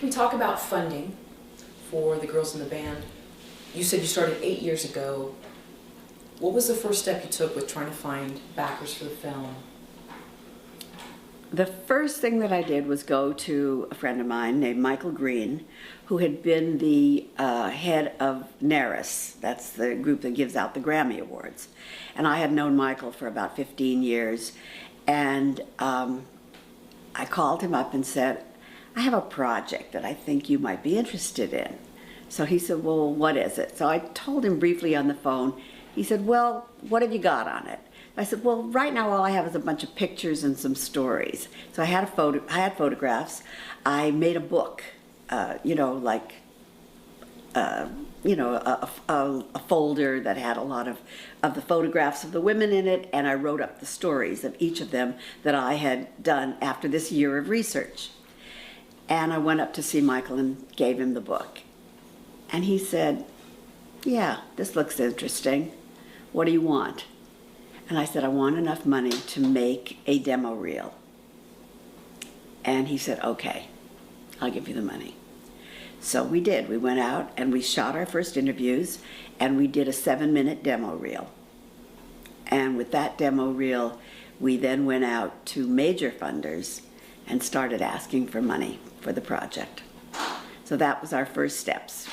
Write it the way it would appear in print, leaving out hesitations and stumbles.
Can we talk about funding for the girls in the band? You said you started 8 years ago. What was the first step you took with trying to find backers for the film? The first thing that I did was go to a friend of mine named Michael Green, who had been the head of NARIS. That's the group that gives out the Grammy Awards. And I had known Michael for about 15 years. And I called him up and said, I have a project that I think you might be interested in. So he said, well, what is it? So I told him briefly on the phone. He said, well, what have you got on it? I said, well, right now all I have is a bunch of pictures and some stories. So I had photographs. I made a book, a folder that had a lot of the photographs of the women in it, and I wrote up the stories of each of them that I had done after this year of research. And I went up to see Michael and gave him the book. And he said, yeah, this looks interesting. What do you want? And I said, I want enough money to make a demo reel. And he said, okay, I'll give you the money. So we did. We went out and we shot our first interviews, and we did a 7-minute demo reel. And with that demo reel, we then went out to major funders and started asking for money for the project. So that was our first steps.